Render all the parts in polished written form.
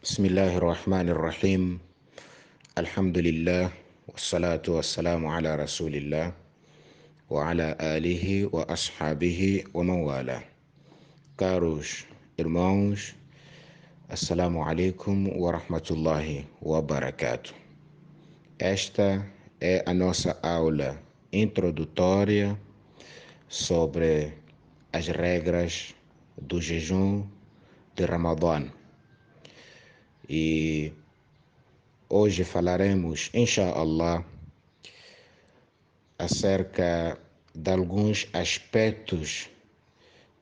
بسم الله الرحمن الرحيم. الحمد لله والصلاة والسلام على رسول الله وعلى آله وأصحابه ومن والاه. Caros irmãos, Assalamu alaikum wa rahmatullahi wa barakatuh. Esta é a nossa aula introdutória sobre as regras do jejum de Ramadã. E hoje falaremos, inshallah, acerca de alguns aspectos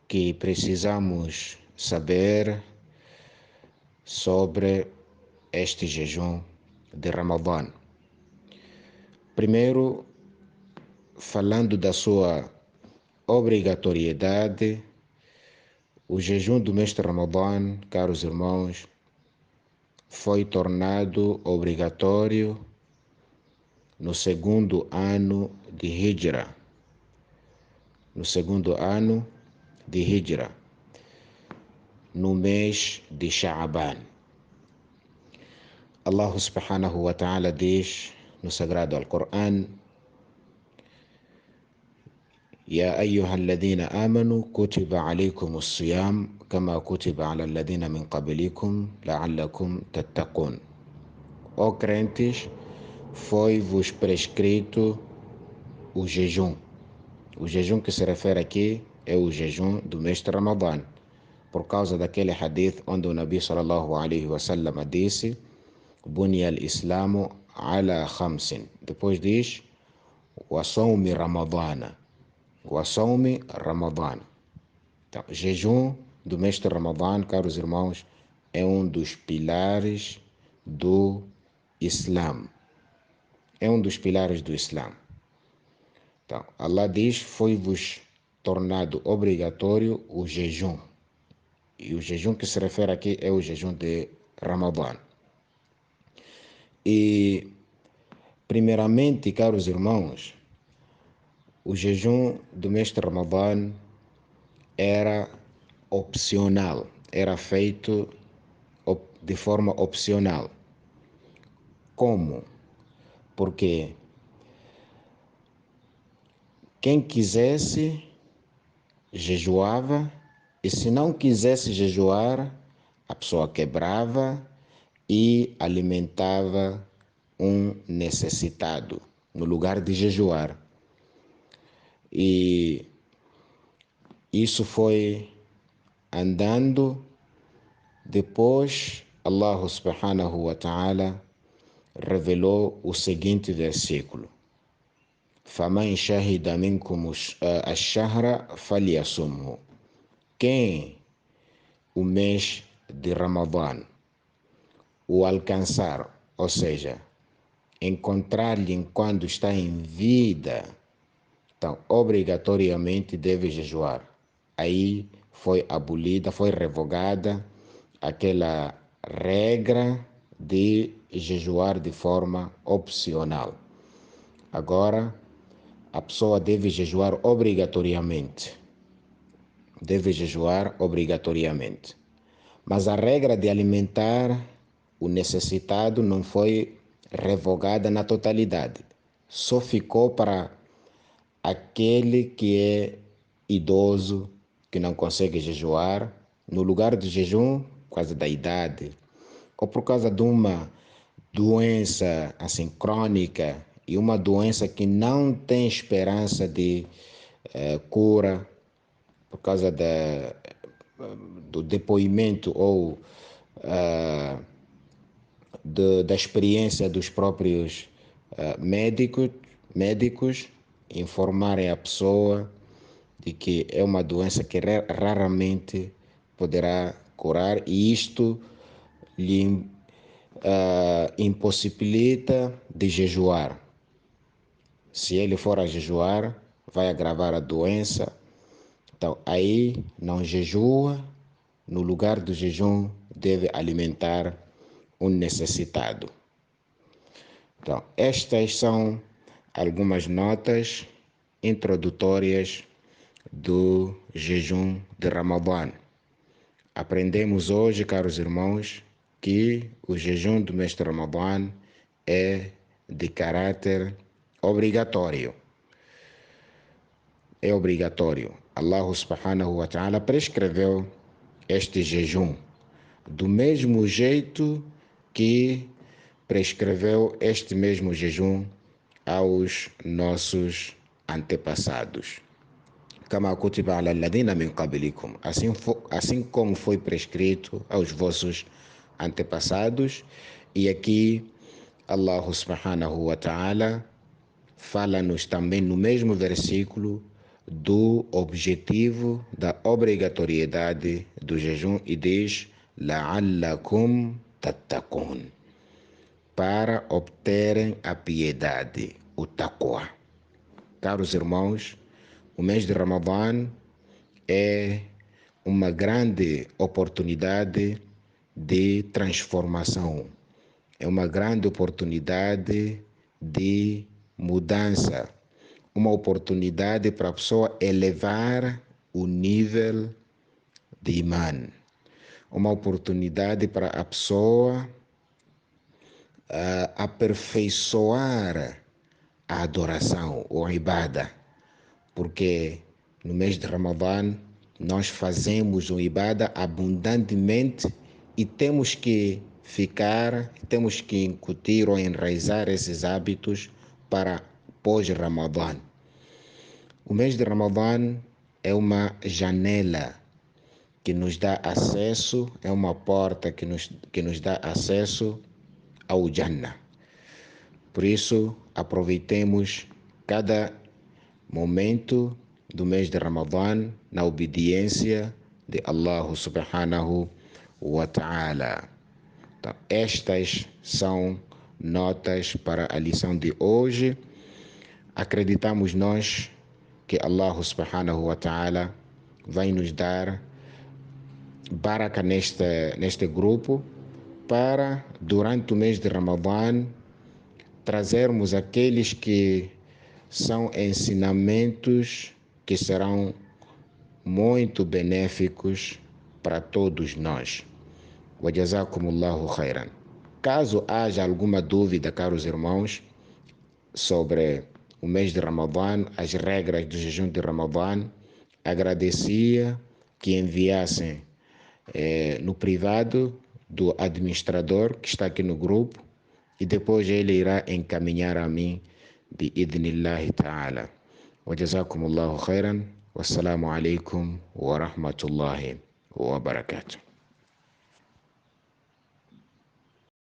que precisamos saber sobre este jejum de Ramadã. Primeiro, falando da sua obrigatoriedade, o jejum do mês de Ramadã, caros irmãos, foi tornado obrigatório no segundo ano de Hijra. No segundo ano de Hijra, no mês de Sha'ban. Allah subhanahu wa ta'ala diz no Sagrado Alcorão: Ya ayyuhalladhina amanu kutiba alaykumus siyam kama kutiba ala alladhina min qablikum la'allakum tattaqun. Ó crentes, foi-vos prescrito o jejum. O jejum que se refere aqui é o jejum do mês de Ramadã, por causa daquele hadith onde o Nabi sallallahu alaihi wasallam disse: Bunya al-Islamu ala khamsin. Depois diz: wa sawmi Ramadana. Wa sawmi Ramadana. Então, jejum do mês de Ramadã, caros irmãos, é um dos pilares do Islã. É um dos pilares do Islã. Então, Allah diz: foi-vos tornado obrigatório o jejum. E o jejum que se refere aqui é o jejum de Ramadã. E, primeiramente, caros irmãos, o jejum do mês de Ramadã era opcional, era feito de forma opcional. Como? Porque quem quisesse jejuava, e se não quisesse jejuar, a pessoa quebrava e alimentava um necessitado no lugar de jejuar. E isso foi andando. Depois, Allah subhanahu wa ta'ala revelou o seguinte versículo: فَمَنْ شَهِدَ مِنْكُمُ الشَّهْرَ فَلْيَصُمْهُ. Quem o mês de Ramadã o alcançar, ou seja, encontrar-lhe enquanto está em vida, então obrigatoriamente deve jejuar. Aí foi abolida, foi revogada aquela regra de jejuar de forma opcional. Agora, a pessoa deve jejuar obrigatoriamente. Deve jejuar obrigatoriamente. Mas a regra de alimentar o necessitado não foi revogada na totalidade. Só ficou para aquele que é idoso, que não consegue jejuar, no lugar do jejum, por causa da idade, ou por causa de uma doença assim crônica e uma doença que não tem esperança de cura, por causa do depoimento ou da experiência dos próprios médicos informarem a pessoa de que é uma doença que raramente poderá curar, e isto lhe impossibilita de jejuar. Se ele for a jejuar, vai agravar a doença. Então, aí não jejua, no lugar do jejum deve alimentar um necessitado. Então, estas são algumas notas introdutórias do jejum de Ramadã. Aprendemos hoje, caros irmãos, que o jejum do mês de Ramadã é de caráter obrigatório. É obrigatório. Allah subhanahu wa ta'ala prescreveu este jejum do mesmo jeito que prescreveu este mesmo jejum aos nossos antepassados. Kama kutiba ala alladhina min qablikum, assim como foi prescrito aos vossos antepassados. E aqui Allah subhanahu wa ta'ala fala-nos também no mesmo versículo do objetivo da obrigatoriedade do jejum e diz la'allakum tattaqun, para obterem a piedade, o taqwa. Caros irmãos, o mês de Ramadã é uma grande oportunidade de transformação, é uma grande oportunidade de mudança, uma oportunidade para a pessoa elevar o nível de imã, uma oportunidade para a pessoa aperfeiçoar a adoração ou a ibada, porque no mês de Ramadã nós fazemos o ibada abundantemente e temos que incutir ou enraizar esses hábitos para pós-Ramadã. O mês de Ramadã é uma janela que nos dá acesso, é uma porta que nos dá acesso ao Jannah. Por isso, aproveitemos cada momento do mês de Ramadã na obediência de Allah subhanahu wa ta'ala. Então, estas são notas para a lição de hoje. Acreditamos nós que Allah subhanahu wa ta'ala vai nos dar baraka neste grupo para, durante o mês de Ramadã, trazermos aqueles que são ensinamentos que serão muito benéficos para todos nós. Wa jazakumullahu khairan. Caso haja alguma dúvida, caros irmãos, sobre o mês de Ramadã, as regras do jejum de Ramadã, agradecia que enviassem no privado do administrador que está aqui no grupo, e depois ele irá encaminhar a mim bi'idhnillahi ta'ala. Wa jazakumullahu khairan. Wassalamu alaikum wa rahmatullahi wa barakatuh.